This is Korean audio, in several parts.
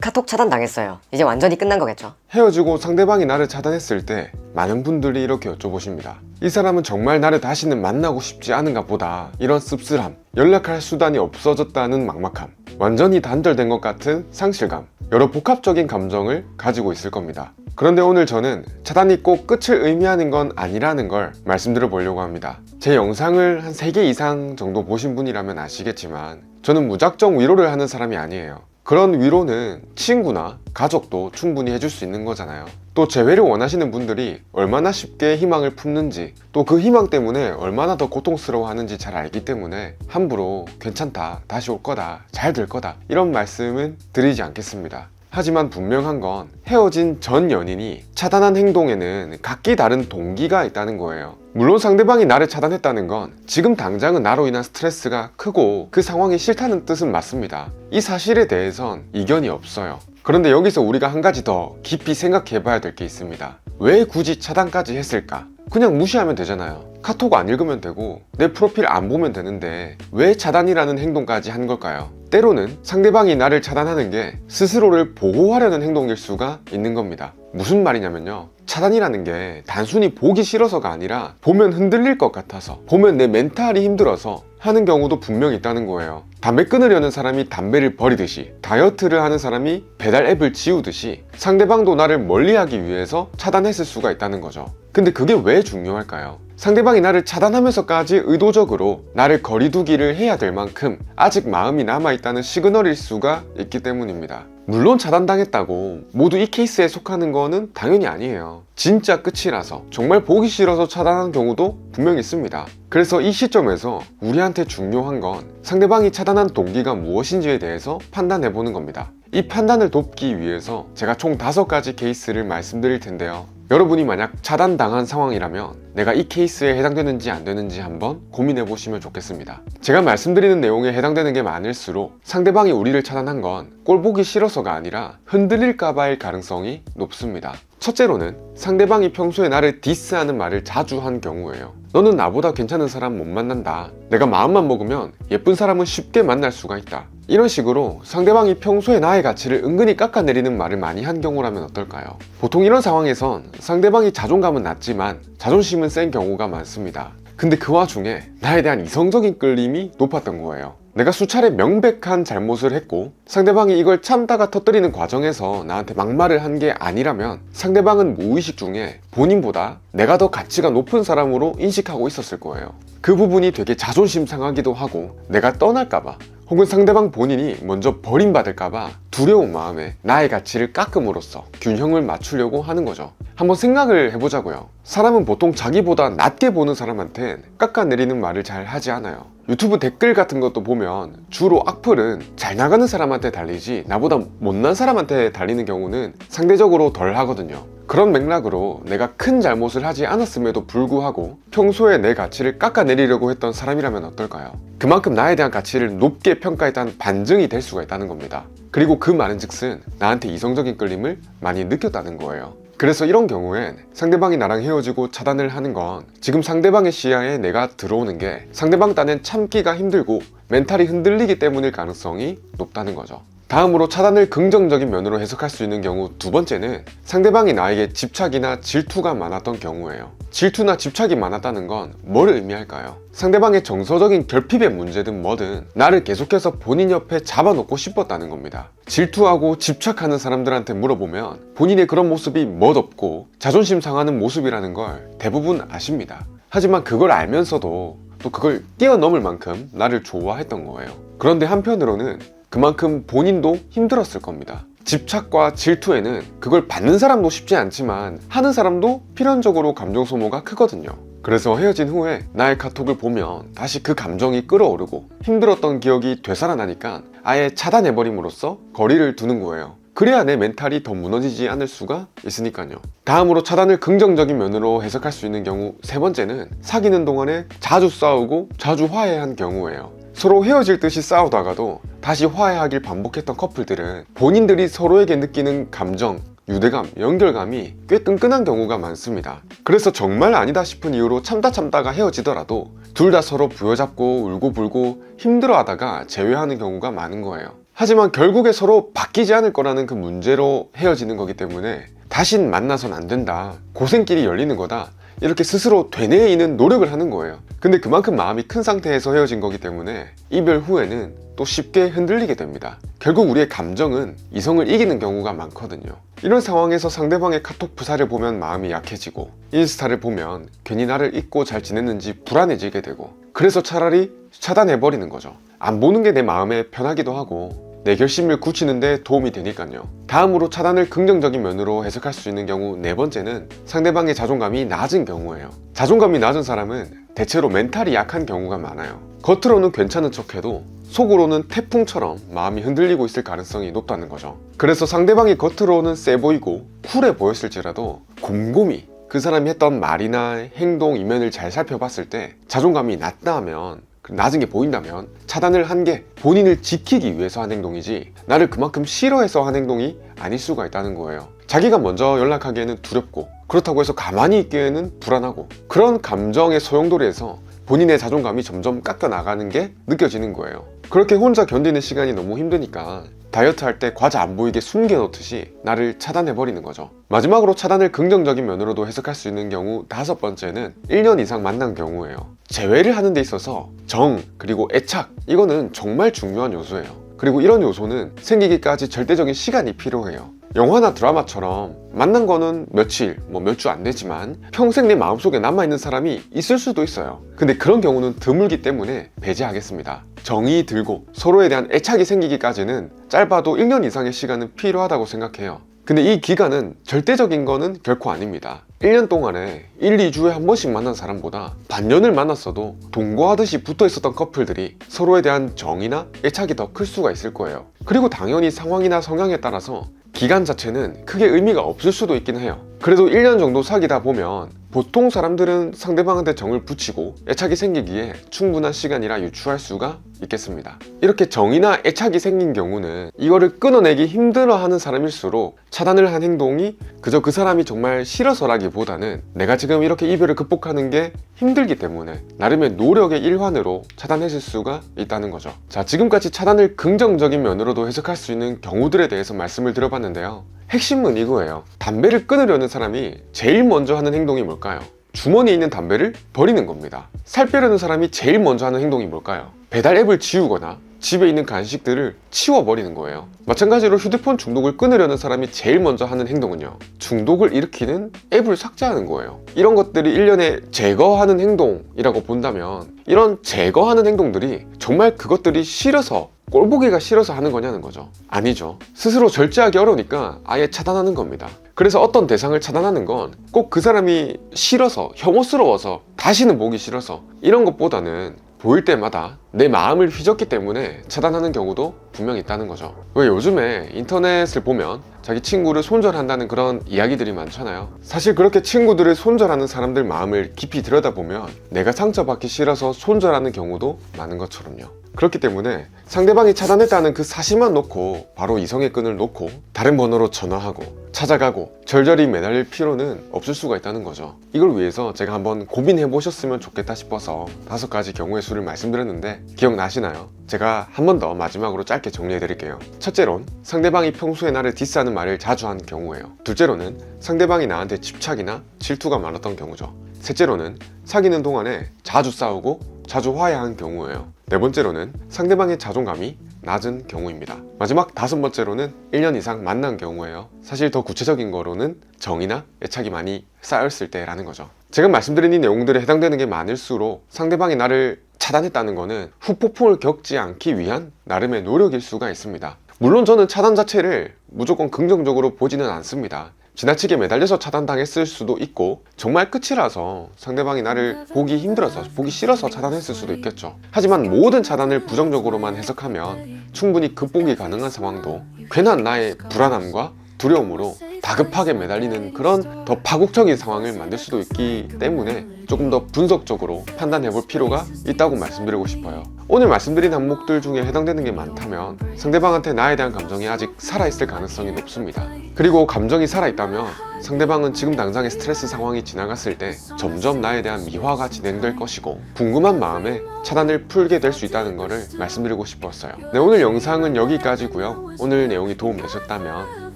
카톡 차단당했어요. 이제 완전히 끝난 거겠죠. 헤어지고 상대방이 나를 차단했을 때 많은 분들이 이렇게 여쭤보십니다. 이 사람은 정말 나를 다시는 만나고 싶지 않은가 보다. 이런 씁쓸함, 연락할 수단이 없어졌다는 막막함, 완전히 단절된 것 같은 상실감, 여러 복합적인 감정을 가지고 있을 겁니다. 그런데 오늘 저는 차단이 꼭 끝을 의미하는 건 아니라는 걸 말씀드려 보려고 합니다. 제 영상을 한 3개 이상 정도 보신 분이라면 아시겠지만 저는 무작정 위로를 하는 사람이 아니에요. 그런 위로는 친구나 가족도 충분히 해줄 수 있는 거잖아요. 또 재회를 원하시는 분들이 얼마나 쉽게 희망을 품는지, 또 그 희망 때문에 얼마나 더 고통스러워 하는지 잘 알기 때문에 함부로 괜찮다, 다시 올 거다, 잘 될 거다 이런 말씀은 드리지 않겠습니다. 하지만 분명한 건 헤어진 전 연인이 차단한 행동에는 각기 다른 동기가 있다는 거예요. 물론 상대방이 나를 차단했다는 건 지금 당장은 나로 인한 스트레스가 크고 그 상황이 싫다는 뜻은 맞습니다. 이 사실에 대해선 이견이 없어요. 그런데 여기서 우리가 한 가지 더 깊이 생각해 봐야 될 게 있습니다. 왜 굳이 차단까지 했을까? 그냥 무시하면 되잖아요. 카톡 안 읽으면 되고 내 프로필 안 보면 되는데 왜 차단이라는 행동까지 한 걸까요? 때로는 상대방이 나를 차단하는 게 스스로를 보호하려는 행동일 수가 있는 겁니다. 무슨 말이냐면요, 차단이라는 게 단순히 보기 싫어서가 아니라 보면 흔들릴 것 같아서, 보면 내 멘탈이 힘들어서 하는 경우도 분명히 있다는 거예요. 담배 끊으려는 사람이 담배를 버리듯이, 다이어트를 하는 사람이 배달 앱을 지우듯이 상대방도 나를 멀리하기 위해서 차단했을 수가 있다는 거죠. 근데 그게 왜 중요할까요? 상대방이 나를 차단하면서까지 의도적으로 나를 거리두기를 해야 될 만큼 아직 마음이 남아있다는 시그널일 수가 있기 때문입니다. 물론 차단당했다고 모두 이 케이스에 속하는 거는 당연히 아니에요. 진짜 끝이라서, 정말 보기 싫어서 차단하는 경우도 분명히 있습니다. 그래서 이 시점에서 우리한테 중요한 건 상대방이 차단한 동기가 무엇인지에 대해서 판단해보는 겁니다. 이 판단을 돕기 위해서 제가 총 5가지 케이스를 말씀드릴 텐데요. 여러분이 만약 차단당한 상황이라면 내가 이 케이스에 해당되는지 안 되는지 한번 고민해 보시면 좋겠습니다. 제가 말씀드리는 내용에 해당되는 게 많을수록 상대방이 우리를 차단한 건 꼴 보기 싫어서가 아니라 흔들릴까 봐일 가능성이 높습니다. 첫째로는 상대방이 평소에 나를 디스하는 말을 자주 한 경우예요. 너는 나보다 괜찮은 사람 못 만난다. 내가 마음만 먹으면 예쁜 사람은 쉽게 만날 수가 있다. 이런 식으로 상대방이 평소에 나의 가치를 은근히 깎아내리는 말을 많이 한 경우라면 어떨까요? 보통 이런 상황에선 상대방이 자존감은 낮지만 자존심은 센 경우가 많습니다. 근데 그 와중에 나에 대한 이성적인 끌림이 높았던 거예요. 내가 수차례 명백한 잘못을 했고 상대방이 이걸 참다가 터뜨리는 과정에서 나한테 막말을 한 게 아니라면 상대방은 무의식 중에 본인보다 내가 더 가치가 높은 사람으로 인식하고 있었을 거예요. 그 부분이 되게 자존심 상하기도 하고, 내가 떠날까봐 혹은 상대방 본인이 먼저 버림받을까봐 두려운 마음에 나의 가치를 깎음으로써 균형을 맞추려고 하는 거죠. 한번 생각을 해보자고요. 사람은 보통 자기보다 낮게 보는 사람한텐 깎아내리는 말을 잘 하지 않아요. 유튜브 댓글 같은 것도 보면 주로 악플은 잘 나가는 사람한테 달리지 나보다 못난 사람한테 달리는 경우는 상대적으로 덜 하거든요. 그런 맥락으로 내가 큰 잘못을 하지 않았음에도 불구하고 평소에 내 가치를 깎아내리려고 했던 사람이라면 어떨까요? 그만큼 나에 대한 가치를 높게 평가했다는 반증이 될 수가 있다는 겁니다. 그리고 그 말은즉슨 나한테 이성적인 끌림을 많이 느꼈다는 거예요. 그래서 이런 경우엔 상대방이 나랑 헤어지고 차단을 하는 건 지금 상대방의 시야에 내가 들어오는 게 상대방 딴엔 참기가 힘들고 멘탈이 흔들리기 때문일 가능성이 높다는 거죠. 다음으로 차단을 긍정적인 면으로 해석할 수 있는 경우 두 번째는 상대방이 나에게 집착이나 질투가 많았던 경우예요. 질투나 집착이 많았다는 건 뭘 의미할까요? 상대방의 정서적인 결핍의 문제든 뭐든 나를 계속해서 본인 옆에 잡아놓고 싶었다는 겁니다. 질투하고 집착하는 사람들한테 물어보면 본인의 그런 모습이 멋없고 자존심 상하는 모습이라는 걸 대부분 아십니다. 하지만 그걸 알면서도 또 그걸 뛰어넘을 만큼 나를 좋아했던 거예요. 그런데 한편으로는 그만큼 본인도 힘들었을 겁니다. 집착과 질투에는 그걸 받는 사람도 쉽지 않지만 하는 사람도 필연적으로 감정 소모가 크거든요. 그래서 헤어진 후에 나의 카톡을 보면 다시 그 감정이 끌어오르고 힘들었던 기억이 되살아나니까 아예 차단해버림으로써 거리를 두는 거예요. 그래야 내 멘탈이 더 무너지지 않을 수가 있으니까요. 다음으로 차단을 긍정적인 면으로 해석할 수 있는 경우 세 번째는 사귀는 동안에 자주 싸우고 자주 화해한 경우예요. 서로 헤어질 듯이 싸우다가도 다시 화해하길 반복했던 커플들은 본인들이 서로에게 느끼는 감정, 유대감, 연결감이 꽤 끈끈한 경우가 많습니다. 그래서 정말 아니다 싶은 이유로 참다가 헤어지더라도 둘 다 서로 부여잡고 울고불고 힘들어하다가 재회하는 경우가 많은 거예요. 하지만 결국에 서로 바뀌지 않을 거라는 그 문제로 헤어지는 거기 때문에 다신 만나선 안 된다, 고생길이 열리는 거다, 이렇게 스스로 되뇌이는 노력을 하는 거예요. 근데 그만큼 마음이 큰 상태에서 헤어진 거기 때문에 이별 후에는 또 쉽게 흔들리게 됩니다. 결국 우리의 감정은 이성을 이기는 경우가 많거든요. 이런 상황에서 상대방의 카톡 프사를 보면 마음이 약해지고, 인스타를 보면 괜히 나를 잊고 잘 지냈는지 불안해지게 되고, 그래서 차라리 차단해버리는 거죠. 안 보는 게 내 마음에 편하기도 하고 내 결심을 굳히는 데 도움이 되니까요. 다음으로 차단을 긍정적인 면으로 해석할 수 있는 경우 네 번째는 상대방의 자존감이 낮은 경우예요. 자존감이 낮은 사람은 대체로 멘탈이 약한 경우가 많아요. 겉으로는 괜찮은 척해도 속으로는 태풍처럼 마음이 흔들리고 있을 가능성이 높다는 거죠. 그래서 상대방이 겉으로는 세 보이고 쿨해 보였을지라도 곰곰이 그 사람이 했던 말이나 행동 이면을 잘 살펴봤을 때 자존감이 낮다 하면, 낮은 게 보인다면 차단을 한 게 본인을 지키기 위해서 한 행동이지 나를 그만큼 싫어해서 한 행동이 아닐 수가 있다는 거예요. 자기가 먼저 연락하기에는 두렵고, 그렇다고 해서 가만히 있기에는 불안하고, 그런 감정의 소용돌이에서 본인의 자존감이 점점 깎여 나가는 게 느껴지는 거예요. 그렇게 혼자 견디는 시간이 너무 힘드니까 다이어트 할 때 과자 안 보이게 숨겨놓듯이 나를 차단해버리는 거죠. 마지막으로 차단을 긍정적인 면으로도 해석할 수 있는 경우 다섯 번째는 1년 이상 만난 경우예요. 재회를 하는 데 있어서 정, 그리고 애착, 이거는 정말 중요한 요소예요. 그리고 이런 요소는 생기기까지 절대적인 시간이 필요해요. 영화나 드라마처럼 만난 거는 며칠, 몇 주 안 되지만 평생 내 마음속에 남아있는 사람이 있을 수도 있어요. 근데 그런 경우는 드물기 때문에 배제하겠습니다. 정이 들고 서로에 대한 애착이 생기기까지는 짧아도 1년 이상의 시간은 필요하다고 생각해요. 근데 이 기간은 절대적인 거는 결코 아닙니다. 1년 동안에 1, 2주에 한 번씩 만난 사람보다 반년을 만났어도 동거하듯이 붙어 있었던 커플들이 서로에 대한 정이나 애착이 더 클 수가 있을 거예요. 그리고 당연히 상황이나 성향에 따라서 기간 자체는 크게 의미가 없을 수도 있긴 해요. 그래도 1년 정도 사귀다 보면 보통 사람들은 상대방한테 정을 붙이고 애착이 생기기에 충분한 시간이라 유추할 수가 있겠습니다. 이렇게 정이나 애착이 생긴 경우는 이거를 끊어내기 힘들어하는 사람일수록 차단을 한 행동이 그저 그 사람이 정말 싫어서라기보다는 내가 지금 이렇게 이별을 극복하는 게 힘들기 때문에 나름의 노력의 일환으로 차단했을 수가 있다는 거죠. 자, 지금까지 차단을 긍정적인 면으로도 해석할 수 있는 경우들에 대해서 말씀을 드려봤는데요. 핵심은 이거예요. 담배를 끊으려는 사람이 제일 먼저 하는 행동이 뭘까요? 주머니에 있는 담배를 버리는 겁니다. 살 빼려는 사람이 제일 먼저 하는 행동이 뭘까요? 배달 앱을 지우거나 집에 있는 간식들을 치워버리는 거예요. 마찬가지로 휴대폰 중독을 끊으려는 사람이 제일 먼저 하는 행동은요, 중독을 일으키는 앱을 삭제하는 거예요. 이런 것들이 일련의 제거하는 행동이라고 본다면 이런 제거하는 행동들이 정말 그것들이 싫어서, 꼴보기가 싫어서 하는 거냐는 거죠. 아니죠. 스스로 절제하기 어려우니까 아예 차단하는 겁니다. 그래서 어떤 대상을 차단하는 건 꼭 그 사람이 싫어서, 혐오스러워서, 다시는 보기 싫어서 이런 것보다는 보일 때마다 내 마음을 휘젓기 때문에 차단하는 경우도 분명히 있다는 거죠. 왜 요즘에 인터넷을 보면 자기 친구를 손절한다는 그런 이야기들이 많잖아요. 사실 그렇게 친구들을 손절하는 사람들 마음을 깊이 들여다보면 내가 상처받기 싫어서 손절하는 경우도 많은 것처럼요. 그렇기 때문에 상대방이 차단했다는 그 사실만 놓고 바로 이성의 끈을 놓고 다른 번호로 전화하고 찾아가고 절절히 매달릴 필요는 없을 수가 있다는 거죠. 이걸 위해서 제가 한번 고민해 보셨으면 좋겠다 싶어서 5가지 경우의 수를 말씀드렸는데 기억나시나요? 제가 한 번 더 마지막으로 짧게 정리해 드릴게요. 첫째론 상대방이 평소에 나를 디스하는 말을 자주 한 경우예요. 둘째로는 상대방이 나한테 집착이나 질투가 많았던 경우죠. 셋째로는 사귀는 동안에 자주 싸우고 자주 화해한 경우예요. 네 번째로는 상대방의 자존감이 낮은 경우입니다. 마지막 5번째로는 1년 이상 만난 경우예요. 사실 더 구체적인 거로는 정이나 애착이 많이 쌓였을 때라는 거죠. 제가 말씀드린 이 내용들에 해당되는 게 많을수록 상대방이 나를 차단했다는 거는 후폭풍을 겪지 않기 위한 나름의 노력일 수가 있습니다. 물론 저는 차단 자체를 무조건 긍정적으로 보지는 않습니다. 지나치게 매달려서 차단당했을 수도 있고 정말 끝이라서 상대방이 나를 보기 힘들어서, 보기 싫어서 차단했을 수도 있겠죠. 하지만 모든 차단을 부정적으로만 해석하면 충분히 극복이 가능한 상황도 괜한 나의 불안함과 두려움으로 다급하게 매달리는 그런 더 파국적인 상황을 만들 수도 있기 때문에 조금 더 분석적으로 판단해 볼 필요가 있다고 말씀드리고 싶어요. 오늘 말씀드린 항목들 중에 해당되는 게 많다면 상대방한테 나에 대한 감정이 아직 살아있을 가능성이 높습니다. 그리고 감정이 살아있다면 상대방은 지금 당장의 스트레스 상황이 지나갔을 때 점점 나에 대한 미화가 진행될 것이고 궁금한 마음에 차단을 풀게 될 수 있다는 것을 말씀드리고 싶었어요. 네, 오늘 영상은 여기까지고요. 오늘 내용이 도움되셨다면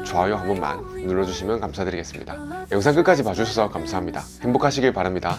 좋아요 한 번만 눌러주시면 감사드리겠습니다. 영상 끝까지 봐주셔서 감사합니다. 행복하시길 바랍니다.